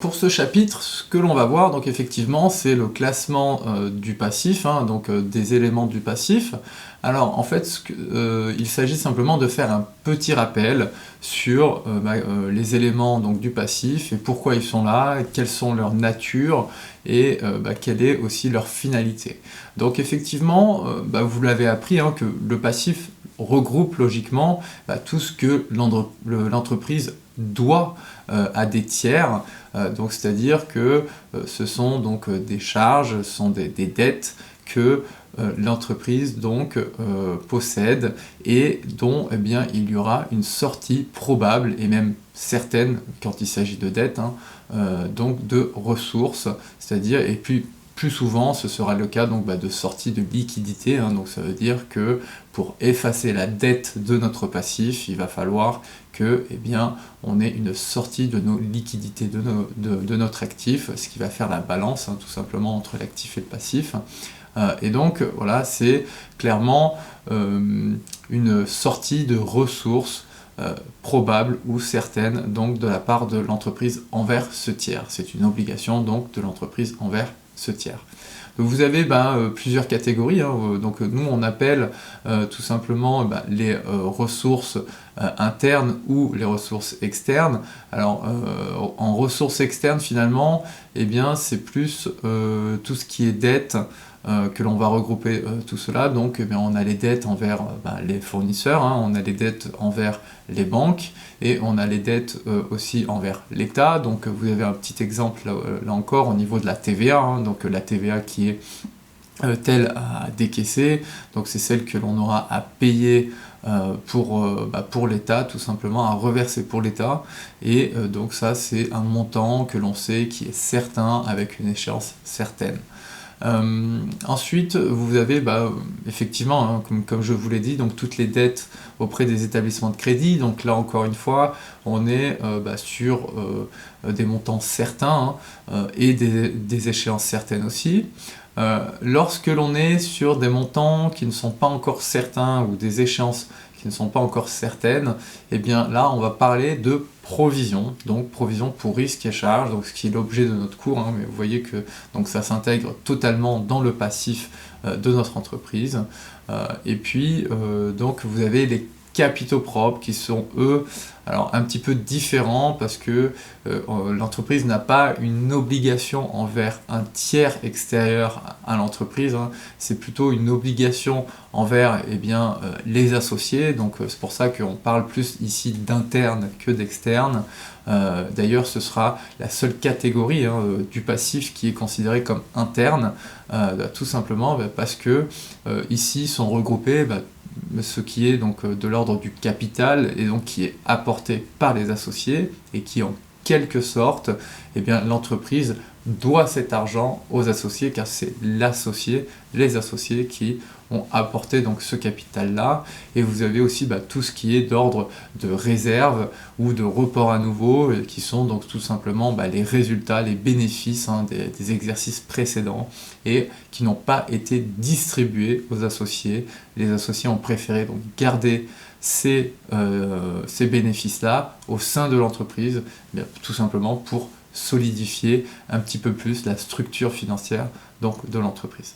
Pour ce chapitre, ce que l'on va voir, donc effectivement, c'est le classement du passif, hein, donc des éléments du passif. Alors en fait, il s'agit simplement de faire un petit rappel sur les éléments donc, du passif et pourquoi ils sont là, quelles sont leurs natures et quelle est aussi leur finalité. Donc effectivement, vous l'avez appris, hein, que le passif regroupe logiquement tout ce que l'entreprise doit à des tiers, donc c'est-à-dire que ce sont donc des charges, ce sont des dettes que l'entreprise donc possède et dont il y aura une sortie probable et même certaine quand il s'agit de dettes, hein, donc de ressources, c'est-à-dire et puis plus souvent, ce sera le cas donc, de sortie de liquidité, hein, donc ça veut dire que pour effacer la dette de notre passif, il va falloir que on ait une sortie de nos liquidités de notre actif, ce qui va faire la balance, hein, tout simplement, entre l'actif et le passif. Et donc, voilà, c'est clairement une sortie de ressources probable ou certaine donc, de la part de l'entreprise envers ce tiers. C'est une obligation donc de l'entreprise envers ce tiers. Donc vous avez plusieurs catégories, hein, donc nous on appelle tout simplement les ressources internes ou les ressources externes. Alors en ressources externes finalement, c'est plus tout ce qui est dette, que l'on va regrouper tout cela. Donc on a les dettes envers les fournisseurs, hein, on a les dettes envers les banques et on a les dettes aussi envers l'État. Donc vous avez un petit exemple là encore au niveau de la TVA, hein, donc la TVA qui est telle à décaisser, donc c'est celle que l'on aura à payer pour l'État, tout simplement à reverser pour l'État, et donc ça c'est un montant que l'on sait qui est certain avec une échéance certaine. Ensuite, vous avez effectivement, hein, comme je vous l'ai dit, donc toutes les dettes auprès des établissements de crédit. Donc là, encore une fois, on est sur des montants certains, hein, et des échéances certaines aussi. Lorsque l'on est sur des montants qui ne sont pas encore certains ou des échéances qui ne sont pas encore certaines, là on va parler de provision, donc provision pour risque et charge, donc ce qui est l'objet de notre cours, hein, mais vous voyez que donc, ça s'intègre totalement dans le passif de notre entreprise. Et puis donc vous avez les capitaux propres qui sont eux alors un petit peu différents parce que l'entreprise n'a pas une obligation envers un tiers extérieur à l'entreprise, hein. C'est plutôt une obligation envers les associés, donc c'est pour ça qu'on parle plus ici d'interne que d'externe. D'ailleurs ce sera la seule catégorie, hein, du passif qui est considérée comme interne, tout simplement parce que ici sont regroupés ce qui est donc de l'ordre du capital et donc qui est apporté par les associés et qui en quelque sorte l'entreprise doit cet argent aux associés car c'est les associés qui ont apporté donc ce capital là, et vous avez aussi tout ce qui est d'ordre de réserve ou de report à nouveau qui sont donc tout simplement les résultats, les bénéfices, hein, des exercices précédents et qui n'ont pas été distribués aux associés. Les associés ont préféré donc garder ces bénéfices-là au sein de l'entreprise, tout simplement pour solidifier un petit peu plus la structure financière donc, de l'entreprise.